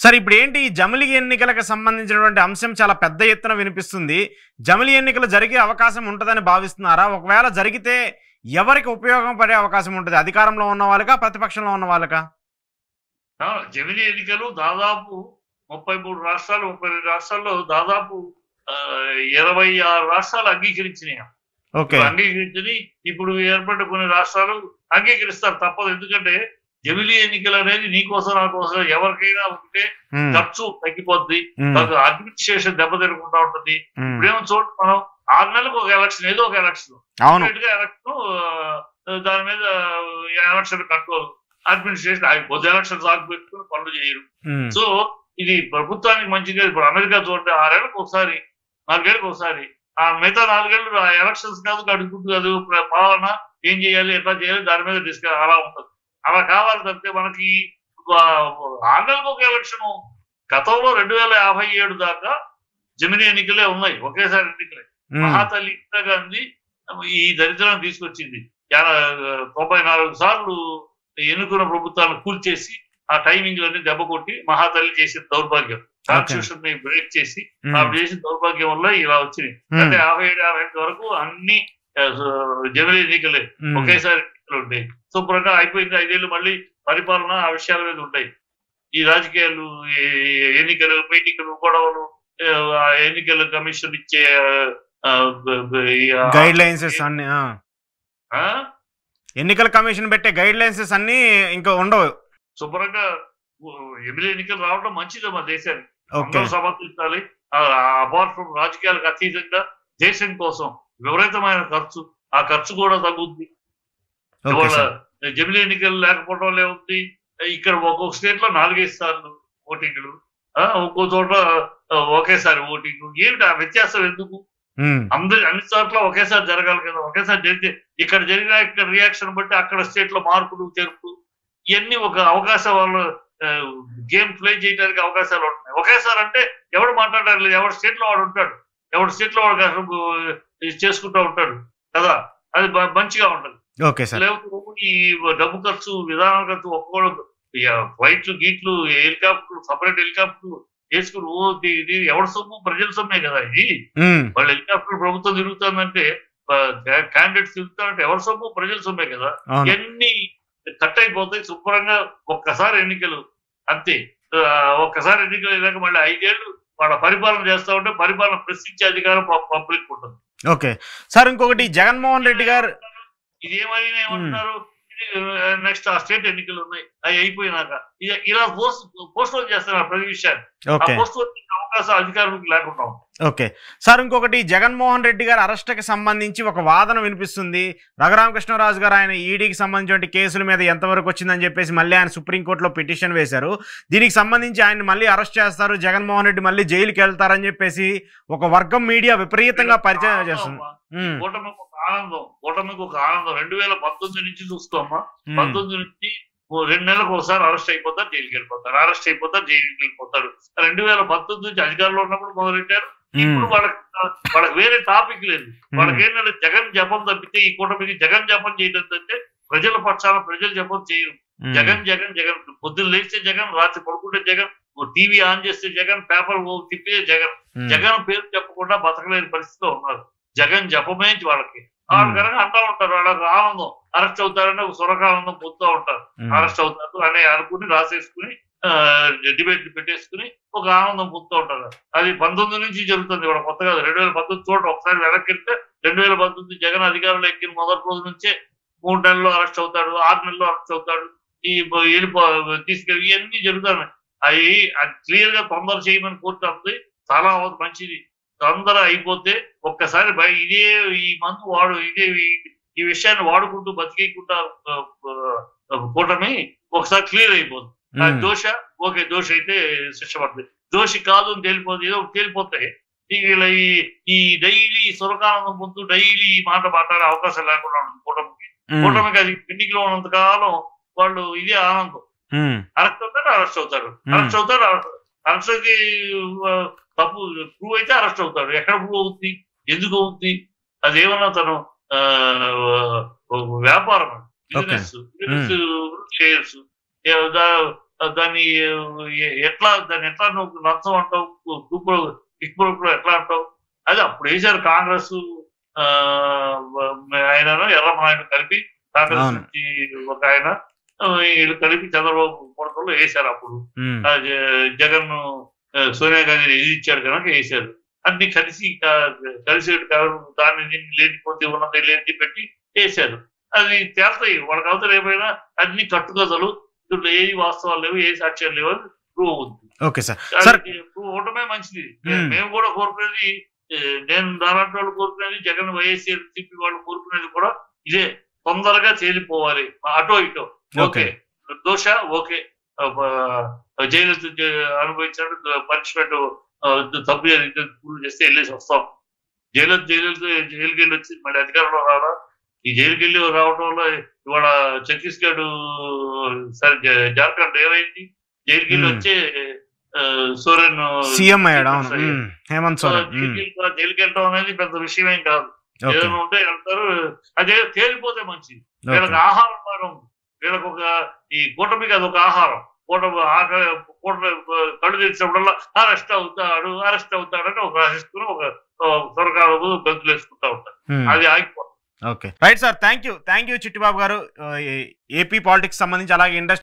Sir ఇప్పుడు ఏంటి ఈ జమిలి ఎన్నికలకు సంబంధించినటువంటి అంశం చాలా పెద్ద ఎత్తున వినిపిస్తుంది. జమిలి ఎన్నికలు జరిగే అవకాశం ఉంటుందని భావిస్తున్నారా? ఒకవేళ జరిగితే ఎవరికి ఉపయోగం పడే అవకాశం ఉంటుంది? అధికారంలో ఉన్న వాళ్ళకా, ప్రతిపక్షంలో ఉన్న వాళ్ళకా? జమిలి ఎన్నికలు దాదాపు 33 రాష్ట్రాలు 32 రాష్ట్రాల్లో దాదాపు 26 రాష్ట్రాలు అంగీకరించినాయి. అంగీకరించి ఇప్పుడు ఏర్పడ్డ కొన్ని రాష్ట్రాలు అంగీకరిస్తారు, తప్పదు. ఎందుకంటే జమిలి ఎన్నికలు అనేది నీకోసం నా కోసం ఎవరికైనా ఉంటే ఖర్చు తగ్గిపోద్ది, అడ్మినిస్ట్రేషన్ దెబ్బతినకుండా ఉంటుంది. ఇప్పుడేమో చూడండి, మనం 6 నెలలకు ఒక ఎలక్షన్, ఏదో ఒక ఎలక్షన్, ఎలక్షన్ దాని మీద ఎలక్షన్ కంట్రోల్, అడ్మినిస్ట్రేషన్ ఆగిపోద్ది, ఎలక్షన్స్ ఆగిపెట్టుకుని పనులు చేయరు. సో ఇది ప్రభుత్వానికి మంచిగా. ఇప్పుడు అమెరికా చూడండి, 6 ఏళ్ళకి ఒకసారి 4 ఏళ్ళకి ఒకసారి, ఆ మిగతా 4 ఏళ్ళు ఎలక్షన్స్ కాదు, అడుగుతుంది కాదు, పాలన ఏం చేయాలి, ఎట్లా చేయాలి, దాని మీద డిస్కస్ అలా ఉంటుంది. అలా కావాలి తప్పితే మనకి 6 నెలలకు ఒక ఎలక్షన్. గతంలో 2057 దాకా జమిలి ఎన్నికలే ఉన్నాయి, ఒకేసారి ఎన్నికలే. మహాతల్లి ఇందిరాగాంధీ ఈ దరిద్రాన్ని తీసుకొచ్చింది. 94 సార్లు ఎన్నుకున్న ప్రభుత్వాలను కూల్చేసి ఆ టైమింగ్లన్నీ దెబ్బ కొట్టి మహాతల్లి చేసిన దౌర్భాగ్యం, కాన్స్టిట్యూషన్ ని బ్రేక్ చేసి ఆవిడ చేసిన దౌర్భాగ్యం వల్ల ఇలా వచ్చినాయి. అంటే 57 వరకు అన్ని జమిలి ఎన్నికలే, ఒకేసారి ఎన్నికలు ఉంటాయి. శుభ్రంగా అయిపోయింది. 5 ఏళ్ళు మళ్ళీ పరిపాలన ఆ విషయాల మీద ఉంటాయి. ఈ రాజకీయాలు, ఎన్నికలు, మీటింగ్లు, గొడవలు, ఎన్నికల కమిషన్ ఇచ్చే గైడ్ లైన్సెస్ అన్ని, ఎన్నికల కమిషన్ పెట్టే గైడ్ లైన్సెస్ అన్ని ఇంకా ఉండవు. శుభ్రంగా జమిలి ఎన్నికలు రావడం మంచిది మా దేశానికి, అందరూ సమర్థించాలి. అపార్ట్ ఫ్రమ్ రాజకీయాలకు అతీతంగా దేశం కోసం విపరీతమైన ఖర్చు, ఆ ఖర్చు కూడా తగ్గుద్ది. ఇవాళ జమిలి ఎన్నికలు లేకపోవడం వల్ల ఏముంది, ఇక్కడ ఒక్కొక్క స్టేట్ లో 4-5 సార్లు ఓటింగ్లు, ఒక్కో చోట ఒకేసారి ఓటింగ్. ఏమిటి ఆ వ్యత్యాసం? ఎందుకు? అన్ని చోట్ల ఒకేసారి జరగాలి కదా. ఒకేసారి జరిగితే ఇక్కడ జరిగిన ఇక్కడ రియాక్షన్ బట్టి అక్కడ స్టేట్ లో మార్పులు చేర్పులు ఇవన్నీ ఒక అవకాశం, వాళ్ళు గేమ్ ప్లే చేయడానికి అవకాశాలు ఉంటున్నాయి. ఒకేసారి అంటే ఎవడు మాట్లాడారు లేదు, ఎవరి స్టేట్ లో వాడు ఉంటాడు, ఎవరి స్టేట్ లో వాడు చేసుకుంటూ ఉంటాడు కదా, అది మంచిగా ఉంటుంది. లేకపోతే ఈ డబ్బు ఖర్చు, విధానాల ఖర్చు, ఒక్కొక్కడు ఫ్లైట్లు గీట్లు, హెలికాప్టర్లు, సపరేట్ హెలికాప్టర్లు వేసుకుని ఎవరి సొమ్ము? ప్రజల సొమ్మే కదా ఇది. వాళ్ళు హెలికాప్టర్ ప్రభుత్వం తిరుగుతుందంటే, క్యాండిడేట్స్ తిరుగుతారంటే ఎవరి సొమ్ము? ప్రజల సొమ్మే కదా. ఇవన్నీ కట్ అయిపోతాయి. శుభ్రంగా ఒక్కసారి ఎన్నికలు అంతే. ఒక్కసారి ఎన్నికలు అయినాక మళ్ళీ 5 ఏళ్ళు వాళ్ళ పరిపాలన చేస్తా ఉంటే పరిపాలన ప్రశ్నించే అధికారం పబ్లిక్ ఉంటుంది. ఓకే సార్, ఇంకొకటి జగన్మోహన్ రెడ్డి గారు ఇదేమైనా ఏమంటున్నారు, నెక్స్ట్ ఆ స్టేట్ ఎన్నికలు ఉన్నాయి, అవి అయిపోయినాక ఇలా పోస్ట్పోన్ చేస్తున్నారు ప్రతి విషయాన్ని. అవకాశం అధికారులకు లేకుండా. ఓకే సార్, ఇంకొకటి జగన్మోహన్ రెడ్డి గారు అరెస్ట్కి సంబంధించి ఒక వాదన వినిపిస్తుంది. రఘురామకృష్ణరాజు గారు ఆయన ఈడీకి సంబంధించిన కేసుల మీద ఎంతవరకు వచ్చిందని చెప్పేసి మళ్ళీ ఆయన సుప్రీంకోర్టులో పిటిషన్ వేశారు. దీనికి సంబంధించి ఆయన మళ్ళీ అరెస్ట్ చేస్తారు, జగన్మోహన్ రెడ్డి మళ్ళీ జైలుకి వెళ్తారని చెప్పేసి ఒక వర్గం మీడియా విపరీతంగా పరిచయం చేస్తుంది. కూటమికి ఒక ఆనందం. 2019 నుంచి చూసుకోమ్మా, 19 నుంచి 2 నెలలకు ఒకసారి అరెస్ట్ అయిపోతారు, జైలుకి వెళ్ళిపోతారు, అరెస్ట్ అయిపోతారు, జైలుకి వెళ్ళిపోతారు. 2019 నుంచి అధికారంలో ఉన్నప్పుడు మొదలెట్టారు. ఇప్పుడు వాళ్ళకి వేరే టాపిక్ లేదు. వాళ్ళకి ఏంటంటే జగన్ జపం తప్పితే, ఈ కూటమికి జగన్ జపం చేయడం అంటే ప్రజల పక్షాన ప్రజలు జపం చేయరు. జగన్ జగన్ జగన్, పొద్దున్న లేస్తే జగన్, రాత్రి పడుకుంటే జగన్, టీవీ ఆన్ చేస్తే జగన్, పేపర్ తిప్పితే జగన్. జగన్ పేరు చెప్పకుండా బతకలేని పరిస్థితిలో ఉన్నారు. జగన్ జపమే వాళ్ళకి. వాళ్ళు కనుక అంటూ ఉంటారు, వాళ్ళకి ఆనందం. అరెస్ట్ అవుతారని ఒక సురకానందం పొందుతూ ఉంటారు. అరెస్ట్ అవుతారు అని అనుకుని రాసేసుకుని డిబేట్లు పెట్టేసుకుని ఒక ఆనందం పొందుతూ ఉంటారు. అది 19 నుంచి జరుగుతుంది, ఇవాళ కొత్తగా 2019 చూడండి. ఒకసారి వెనక్కి వెళ్తే 2019 జగన్ అధికారంలో ఎక్కిన మొదటి రోజు నుంచే 3 నెలల్లో అరెస్ట్ అవుతాడు, 6 నెలల్లో అరెస్ట్ అవుతాడు, ఈ తీసుకెళ్ళి ఇవన్నీ జరుగుతాయి. అవి క్లియర్ గా తొందర చేయమని కోర్టు అంది. చాలా మంచిది, తొందర అయిపోతే ఒక్కసారి ఇదే ఈ మందు వాడు, ఇదే ఈ విషయాన్ని వాడుకుంటూ బతికేయకుండా కూటమి ఒకసారి క్లియర్ అయిపోతుంది. దోష ఓకే, దోష అయితే శిక్ష పడుతుంది, దోషి కాదు అని తేలిపోతుంది, ఏదో తేలిపోతాయి. ఇలా ఈ డైలీ సురకానందం పొందుతూ డైలీ మాట మాట్లాడే అవకాశం లేకుండా ఉంటుంది కూటమికి. కూటమికి అది ఎన్నికలో ఉన్నంత కాలం వాళ్ళు ఇదే ఆనందం. అరెస్ట్ అవుతారు, అరెస్ట్ అవుతారు, అరెస్ట్ అవుతారు, అరెస్ట్ అయితే తప్పు ప్రూవ్ అయితే అరెస్ట్ అవుతాడు. ఎక్కడ ప్రూవ్ అవుతుంది, ఎందుకు అవుతుంది? అదేమన్నా తను వ్యాపారం, బిజినెస్ షేర్స్, దాన్ని దాన్ని ఎట్లా నువ్వు లంచం అంటావు, కిక్బుక్ ఎట్లా అంటావు? అది అప్పుడు వేశారు కాంగ్రెస్ ఆయన ఎర్రమనాయుడు కలిపి, కాంగ్రెస్ నుంచి ఒక ఆయన వీళ్ళు కలిపి చంద్రబాబు కొడుకులు వేశారు. అప్పుడు జగన్ సోనియా గాంధీని ఎదిరించాడు కనుక వేశారు. అన్ని కలిసి దాన్ని లేనిపోతే ఉన్నది లేని పెట్టి వేశారు. అది తేల్తాయి వాళ్ళకి అవతల ఏమైనా అన్ని కట్టుకథలు, దీంట్లో ఏ వాస్తవాలు లేవు, ఏ సాక్ష్యాలు లేవు అని ప్రూవ్ అవుతుంది. ప్రూవ్ అవటమే మంచిది. మేము కూడా కోరుకునేది, నేను దాంట్లో వాళ్ళు కోరుకునేది, జగన్ వైఎస్ఆర్సీపీ వాళ్ళు కోరుకునేది కూడా ఇదే, తొందరగా తేలిపోవాలి. అటో ఇటో ఓకే, దోష ఓకే, జైలు అనుభవించాడు, పనిష్మెంట్ తప్పు చేస్తే వెళ్ళేసి వస్తాం. జైలుకి వెళ్ళి వచ్చి మళ్ళీ అధికారంలో రావా? ఈ జైలుకి వెళ్ళి రావటం వల్ల ఇవాళ ఛత్తీస్గఢ్ సరే జార్ఖండ్ ఏమైంది? జైలుకి వెళ్ళి వచ్చే సోరెన్ సీఎం అయ్యాడు. హేమంత్ సోరెన్ జైలుకి వెళ్ళడం అనేది పెద్ద విషయం ఏం కాదు. ఏదైనా ఉంటే వెళ్తారు, అదే తేలిపోతే మంచిది. వీళ్ళకి ఆహారం భాగం, వీళ్ళకి ఒక ఈ కూటమికి అది ఒక ఆహారం. కూటమి కళ్ళు తెచ్చినప్పుడల్లా అరెస్ట్ అవుతాడని ఒక రాసేసుకుని ఒక సొరకాలు గంతులు వేసుకుంటా ఉంటారు. అది ఆగిపోతుంది. Okay, right sir, thank you Chittibabu గారు. ఏపీ పాలిటిక్స్ సంబంధించి అలాగే ఇండస్ట్రీ